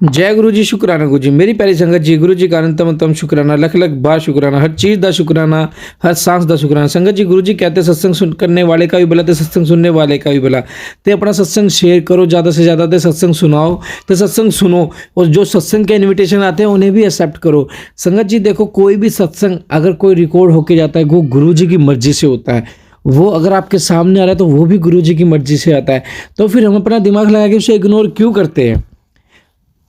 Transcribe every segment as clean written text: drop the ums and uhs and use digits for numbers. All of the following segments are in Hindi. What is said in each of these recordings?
जय गुरु जी, शुक्राना गुरु जी, मेरी प्यारी संगत जी, गुरु जी का अनंतम शुक्राना, लख लख बार शुक्राना, हर चीज़ का शुक्राना, हर सांस का शुक्राना। संगत जी, गुरु जी कहते सत्संग सुन करने वाले का भी भला ते सत्संग सुनने वाले का भी भला। ते अपना सत्संग शेयर करो ज़्यादा से ज़्यादा, ते सत्संग सुनाओ, ते सत्संग सुनो, और जो सत्संग के इन्विटेशन आते हैं उन्हें भी एक्सेप्ट करो। संगत जी देखो, कोई भी सत्संग अगर कोई रिकॉर्ड होके जाता है, वो गुरु जी की मर्जी से होता है। वो अगर आपके सामने आ रहा है तो वो भी गुरु जी की मर्जी से आता है। तो फिर हम अपना दिमाग लगा के उसे इग्नोर क्यों करते हैं?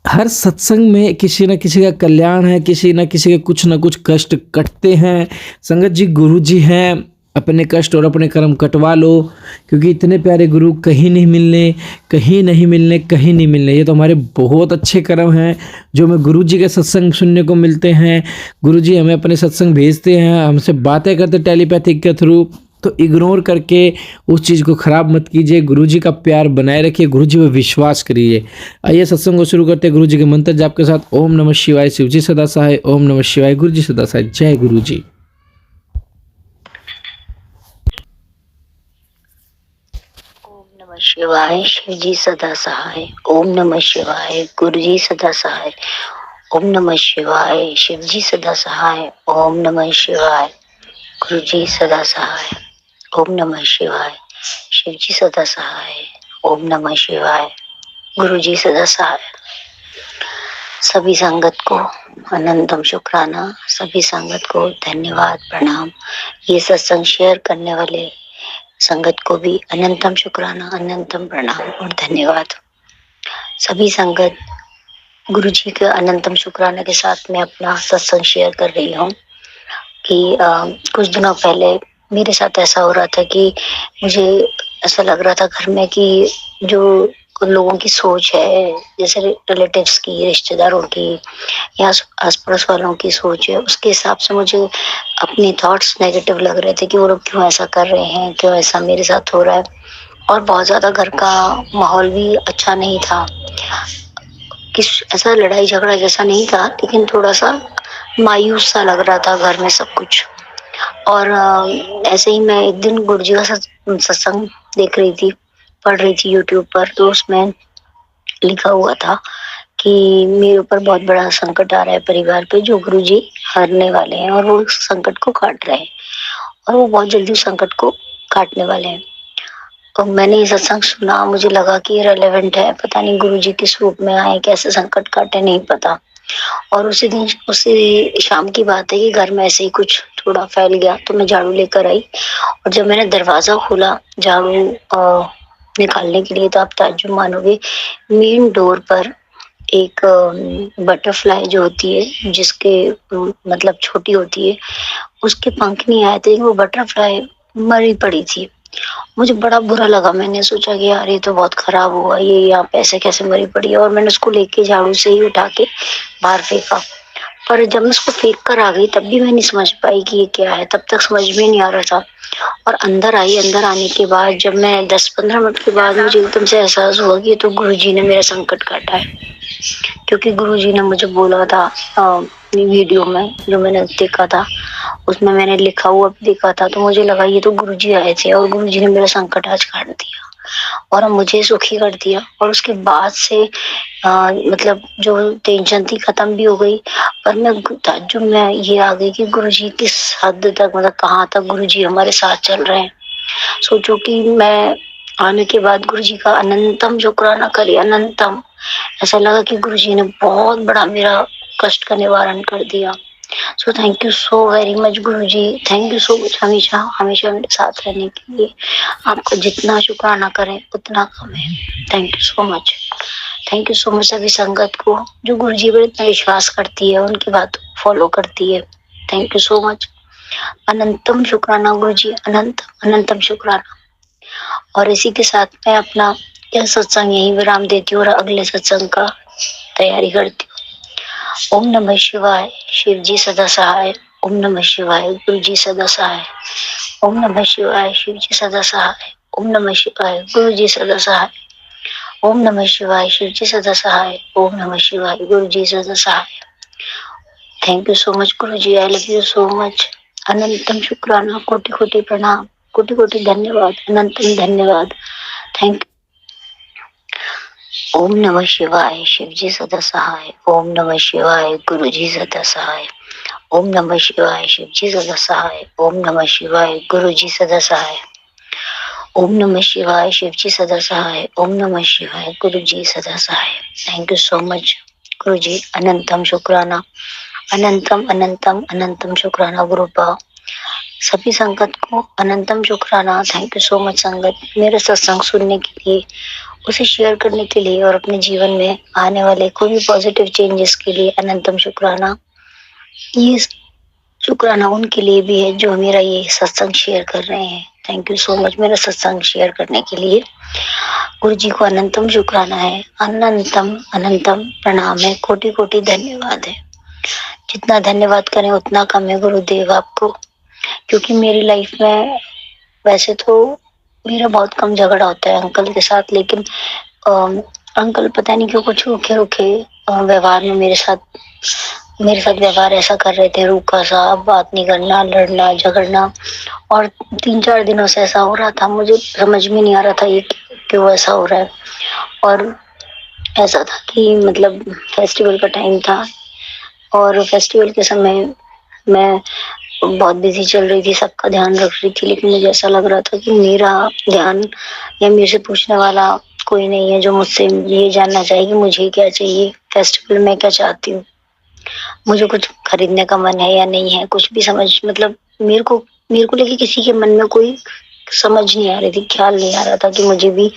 हर सत्संग में किसी न किसी का कल्याण है, किसी न किसी के कुछ न कुछ कष्ट कटते हैं। संगत जी, गुरु जी हैं, अपने कष्ट और अपने कर्म कटवा लो, क्योंकि इतने प्यारे गुरु कहीं नहीं मिलने, कहीं नहीं मिलने, कहीं नहीं मिलने। ये तो हमारे बहुत अच्छे कर्म हैं जो हमें गुरु जी के सत्संग सुनने को मिलते हैं। गुरु जी हमें अपने सत्संग भेजते हैं, हमसे बातें करते टेलीपैथिक के थ्रू। तो इग्नोर करके उस चीज़ को ख़राब मत कीजिए, गुरु जी का प्यार बनाए रखिए, गुरु जी पर विश्वास करिए। आइए सत्संग को शुरू करते हैं गुरु जी के मंत्र जाप के साथ। ओम नमः शिवाय, शिव जी सदा सहाय। ओम नमः शिवाय, गुरु जी सदा सहाय। जय गुरु जी। ओम नमः शिवाय, शिव जी सदा सहाय। ओम नमः शिवाय, गुरु जी सदा सहाय। ओम नमः शिवाय, शिव जी सदा सहाय। ओम नमः शिवाय, गुरु जी सदा सहाय। ओम नमः शिवाय, शिव जी सदा सहाय। ओम नमः शिवाय, गुरु जी सदा सहाय। सभी संगत को अनंतम शुक्राना, सभी संगत को धन्यवाद, प्रणाम। ये सत्संग शेयर करने वाले संगत को भी अनंतम शुक्राना, अनंतम प्रणाम और धन्यवाद। सभी संगत, गुरु जी के अनंतम शुक्राना के साथ मैं अपना सत्संग शेयर कर रही हूँ कि कुछ दिनों पहले मेरे साथ ऐसा हो रहा था कि मुझे ऐसा लग रहा था घर में कि जो लोगों की सोच है, जैसे रिलेटिव्स की, रिश्तेदारों की या आस पड़ोस वालों की सोच है, उसके हिसाब से मुझे अपने थॉट्स नेगेटिव लग रहे थे कि वो लोग क्यों ऐसा कर रहे हैं, क्यों ऐसा मेरे साथ हो रहा है। और बहुत ज्यादा घर का माहौल भी अच्छा नहीं था, किस ऐसा लड़ाई झगड़ा जैसा नहीं था, लेकिन थोड़ा सा मायूस सा लग रहा था घर में सब कुछ। और ऐसे ही मैं एक दिन गुरु जी का सत्संग देख रही थी, पढ़ रही थी यूट्यूब पर। तो उसमें लिखा हुआ था कि मेरे ऊपर बहुत बड़ा संकट आ रहा है परिवार पे, जो गुरु जी हरने वाले हैं और वो उस संकट को काट रहे हैं, और वो बहुत जल्दी उस संकट को काटने वाले हैं। तो मैंने ये सत्संग सुना, मुझे लगा कि ये रेलेवेंट है, पता नहीं गुरु जी किस रूप में आए, कैसे संकट काटे, नहीं पता। और उसी दिन, उसी शाम की बात है कि घर में ऐसे ही कुछ थोड़ा फैल गया, तो मैं झाड़ू लेकर आई। और जब मैंने दरवाजा खोला झाड़ू निकालने के लिए, तो आप ताज्जुब मानोगे, मेन डोर पर एक बटरफ्लाई जो होती है, जिसके मतलब छोटी होती है, उसके पंख नहीं आए थे, वो बटरफ्लाई मरी पड़ी थी। मुझे बड़ा बुरा लगा, मैंने सोचा कि यार ये तो बहुत खराब हुआ, ये यहाँ पे ऐसे कैसे मरी पड़ी है। और मैंने उसको लेके झाड़ू से ही उठा के बाहर फेंका। पर जब मैं उसको फेंक कर आ गई तब भी मैं नहीं समझ पाई कि ये क्या है, तब तक समझ में नहीं आ रहा था। और अंदर आई, अंदर आने के बाद जब मैं 10-15 मिनट के बाद मुझे एकदम से एहसास हुआ कि ये तो गुरु जी ने मेरा संकट काटा है। क्योंकि गुरुजी ने मुझे बोला था, वीडियो में जो मैंने देखा था उसमें मैंने लिखा हुआ भी देखा था, तो मुझे लगा ये तो गुरुजी आए थे और गुरुजी ने मेरा संकट आज काट दिया और अब मुझे सुखी कर दिया। और उसके बाद से मतलब जो टेंशन थी खत्म भी हो गई। पर मैं ताज्जुब में ये आ गई कि गुरुजी किस हद तक, मतलब कहाँ तक गुरुजी हमारे साथ चल रहे हैं। सोचो कि मैं आने के बाद गुरुजी का अनंतम शुक्राना करे, अनंतम। ऐसा लगा कि गुरुजी ने बहुत बड़ा मेरा कष्ट का निवारण कर दिया। So thank you so very much Guruji, thank you so much, हमेशा हमेशा मेरे साथ रहने के लिए। आपका जितना शुक्राना करें उतना कम है। Thank you so much, thank you so much सभी संगत को जो गुरुजी पर इतना विश्वास करती है, उनकी बात फॉलो करती है। थैंक यू सो मच, अनंतम शुक्राना गुरुजी, अनंतम अनंतम शुक्राना। और इसी के साथ मैं अपना यह सत्संग यही विराम देती हूँ और अगले सत्संग का तैयारी करती हूँ। ओम नमः शिवाय, शिव जी सदा सहाय। ओम नमः शिवाय, गुरु जी सदा सहाय। ओम नमः शिवाय, शिव जी सदा सहाय। ओम नमः शिवाय, गुरु जी सदा सहाय। ओम नमः शिवाय, शिव जी सदा सहाय। ओम नमः शिवाय, गुरु जी सदा सहाय। थैंक यू सो मच गुरु जी, I love you so much. अनंतम शुक्राना, कोटि कोटि प्रणाम, कोटि कोटि धन्यवाद, अनंतम धन्यवाद। थैंक ओम नमः शिवाय शिव जी सदा सहाय। ओम नमः शिवाय गुरु जी सदा सहाय। ओम नमः शिवाय शिव जी सदा सहाय। ओम नमः शिवाय गुरु जी सदा सहाय। ओम नमः शिवाय शिव जी सदा सहाय। ओम नमः शिवाय गुरु जी सदा सहाय। थैंक यू सो मच गुरु जी। अनंतम शुक्राना, अनंतम अनंतम अनंतम शुक्राना गुरु बा। सभी संगत को अनंतम शुक्राना। थैंक यू सो मच संगत, मेरे सत्संग सुनने के लिए, उसे शेयर करने के लिए और अपने जीवन में आने वाले कोई भी पॉजिटिव चेंजेस के लिए अनंतम शुक्राना। ये शुक्राना उनके लिए भी है जो मेरा ये सत्संग शेयर कर रहे हैं। थैंक यू सो मच मेरा सत्संग शेयर करने के लिए। गुरु जी को अनंतम शुक्राना है, अनंतम अनंतम प्रणाम है, कोटि कोटि धन्यवाद है। जितना धन्यवाद करें उतना कम है गुरुदेव आपको, क्योंकि मेरी लाइफ में वैसे तो मेरा बहुत कम झगड़ा होता है अंकल के साथ, लेकिन अंकल पता नहीं क्यों कुछ रूखे रूखे व्यवहार में मेरे साथ व्यवहार ऐसा कर रहे थे, रूखा सा, बात नहीं करना, लड़ना झगड़ना। और 3-4 दिनों से ऐसा हो रहा था, मुझे समझ में नहीं आ रहा था ये क्यों ऐसा हो रहा है। और ऐसा था कि मतलब फेस्टिवल का टाइम था और फेस्टिवल के समय मैं बहुत बिजी चल रही थी, सबका ध्यान रख रही थी, लेकिन मुझे ऐसा लग रहा था कि मेरा ध्यान या मेरे से पूछने वाला कोई नहीं है जो मुझसे ये जानना चाहे कि मुझे क्या चाहिए, फेस्टिवल में क्या चाहती हूँ, मुझे कुछ खरीदने का मन है या नहीं है, कुछ भी समझ मतलब मेरे को लेके किसी के मन में कोई समझ नहीं आ रही थी, ख्याल नहीं आ रहा था कि मुझे भी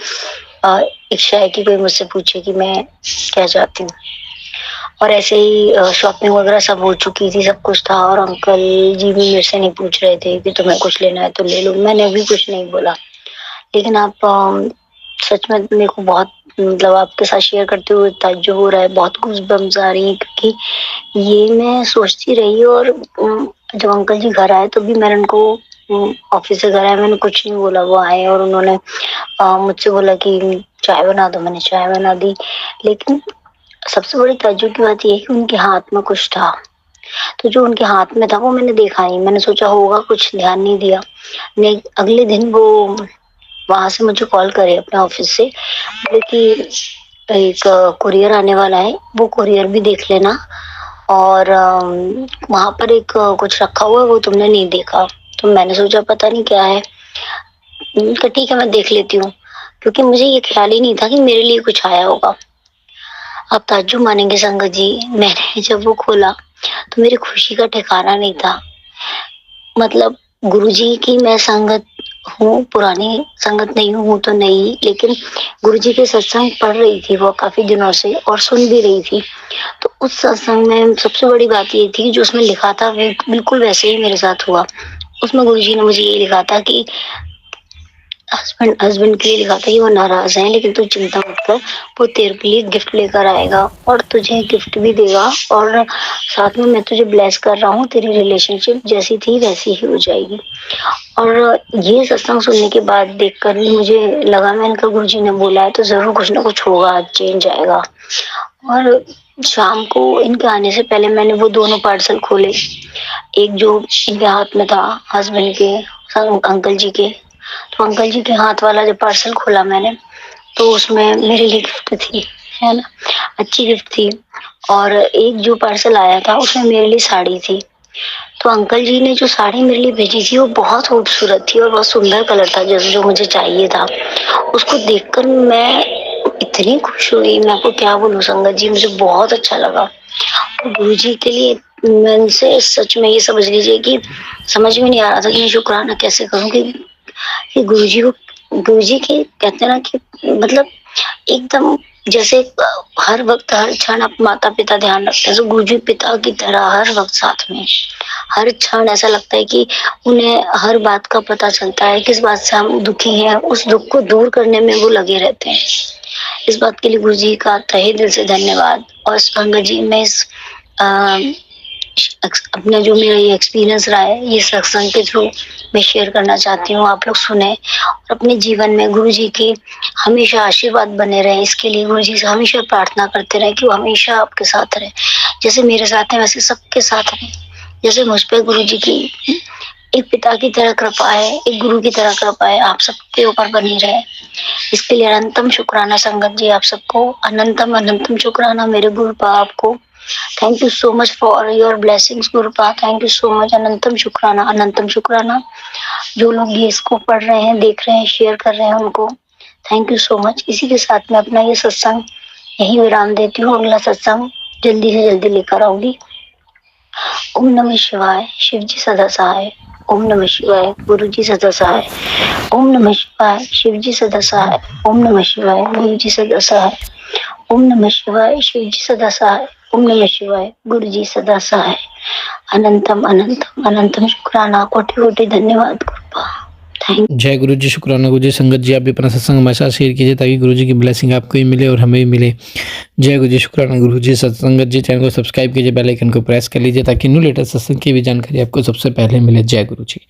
अ, इच्छा है कि कोई मुझसे पूछे कि मैं क्या चाहती हूँ। और ऐसे ही शॉपिंग वगैरह सब हो चुकी थी, सब कुछ था, और अंकल जी भी मेरे से नहीं पूछ रहे थे कि तुम्हें कुछ लेना है तो ले लो, मैंने भी कुछ नहीं बोला। लेकिन आप सच में मेरे को बहुत मतलब आपके साथ शेयर करते हुए ताज्जुब हो रहा है, बहुत गूज़बम्स आ रही है, क्योंकि ये मैं सोचती रही। और जब अंकल जी घर आए तो भी मैंने उनको ऑफिस से घर आए मैंने कुछ नहीं बोला, वो आए और उन्होंने मुझसे बोला कि चाय बना दो, मैंने चाय बना दी। लेकिन सबसे बड़ी ताज्जुब की बात ये है कि उनके हाथ में कुछ था, तो जो उनके हाथ में था वो मैंने देखा नहीं, मैंने सोचा होगा कुछ, ध्यान नहीं दिया। नहीं, अगले दिन वो वहां से मुझे कॉल करे अपने ऑफिस से, बोले कि एक कुरियर आने वाला है, वो कुरियर भी देख लेना, और वहां पर एक कुछ रखा हुआ है वो तुमने नहीं देखा। तो मैंने सोचा पता नहीं क्या है, तो ठीक है मैं देख लेती हूँ, क्योंकि मुझे ये ख्याल ही नहीं था कि मेरे लिए कुछ आया होगा। आप ताज्जुब मानेंगे संगत जी, मैंने जब वो खोला तो मेरी खुशी का ठिकाना नहीं था। मतलब गुरुजी की मैं संगत हूँ, पुरानी संगत नहीं हूँ तो नहीं, लेकिन गुरुजी के सत्संग पढ़ रही थी वो काफी दिनों से और सुन भी रही थी। तो उस सत्संग में सबसे बड़ी बात ये थी, जो उसमें लिखा था वे बिल्कुल वैसे ही मेरे साथ हुआ। उसमें गुरुजी ने मुझे ये लिखा था कि हस्बैंड हस्बैंड के लिए लिखा था कि वो नाराज है, लेकिन तू चिंता मत कर, वो तेरे के लिए गिफ्ट लेकर आएगा और तुझे गिफ्ट भी देगा, और साथ में मैं तुझे ब्लेस कर रहा हूँ, तेरी रिलेशनशिप जैसी थी वैसी ही हो जाएगी। और ये सत्संग सुनने के बाद देखकर भी मुझे लगा, मैंने कहा गुरुजी ने बोला है तो जरूर कुछ ना कुछ होगा, चेंज आएगा। और शाम को इनके आने से पहले मैंने वो दोनों पार्सल खोले, एक जो इनके हाथ में था हस्बैंड के, अंकल जी के। तो अंकल जी के हाथ वाला जब पार्सल खोला मैंने, तो उसमें मेरे लिए गिफ्ट थी, है ना, अच्छी गिफ्ट थी। और एक जो पार्सल आया था उसमें मेरे लिए साड़ी थी। तो अंकल जी ने जो साड़ी मेरे लिए भेजी थी वो बहुत खूबसूरत थी और बहुत सुंदर कलर था, जैसे जो मुझे चाहिए था। उसको देखकर मैं इतनी खुश हुई, मैं आपको क्या बोलूं संगत जी, मुझे बहुत अच्छा लगा। गुरु जी के लिए मैं इनसे सच में ये समझ लीजिए कि समझ में नहीं आ रहा था कि मैं शुक्राना कैसे करूं कि गुरु जी के कहते हैं ना कि मतलब एकदम जैसे हर वक्त हर क्षण आप माता पिता ध्यान रखते हैं, तो गुरु जी पिता की तरह हर वक्त साथ में, हर क्षण ऐसा लगता है कि उन्हें हर बात का पता चलता है, किस बात से हम दुखी हैं उस दुख को दूर करने में वो लगे रहते हैं। इस बात के लिए गुरु जी का तहे दिल से धन्यवाद। और संगत जी मैं इस अ, अपना जो मेरा ये एक्सपीरियंस रहा है ये सत्संग के थ्रू मैं शेयर करना चाहती हूँ, आप लोग सुने और अपने जीवन में गुरु जी की हमेशा आशीर्वाद बने रहे, इसके लिए गुरु जी से हमेशा प्रार्थना करते रहे कि वो हमेशा आपके साथ रहे, जैसे मेरे साथ है वैसे सबके साथ रहे। जैसे मुझ पे गुरु जी की एक पिता की तरह कृपा है, एक गुरु की तरह कृपा है, आप सबके ऊपर बनी रहे। इसके लिए अनंतम शुक्राना संगत जी, आप सबको अनंतम अनंतम शुक्राना मेरे गुरुपा आपको। Thank you so much for your blessings गुरुपा, थैंक यू सो मच। अनंतम शुक्राना। जो लोग ये इसको पढ़ रहे हैं, देख रहे हैं, शेयर कर रहे हैं, उनको थैंक यू सो मच। इसी के साथ मैं अपना ये सत्संग यही विराम देती हूँ। अगला सत्संग जल्दी से जल्दी लेकर आऊंगी। ओम नमः शिवाय, शिव जी सदा सहाय। ओम नमः शिवाय, गुरु जी सदा सहाय। ओम नमः शिवाय, शिव जी सदा सहाय। ओम नमः शिवाय, गुरु जी सदा सहाय। ओम नमः शिवाय, शिव जी सदा सहाय। ओम नमः शिवाय, गुरु जी सदा सहाय। अनंतम अनंतम अनंतम शुक्राना, कोटि कोटि धन्यवाद गुरुपा। थैंक जय गुरु जी, शुक्राना गुरु जी। संगत जी, आप भी अपना सत्संग हमारे साथ शेयर कीजिए ताकि गुरु जी की ब्लेसिंग आपको भी मिले और हमें भी मिले। जय गुरु जी, शुक्राना गुरु जी। सत्संगत जी, चैनल को सब्सक्राइब कीजिए, बेल आइकन को प्रेस कर लीजिए ताकि न्यू लेटेस्ट सत्संग की भी जानकारी आपको सबसे पहले मिले। जय गुरु जी।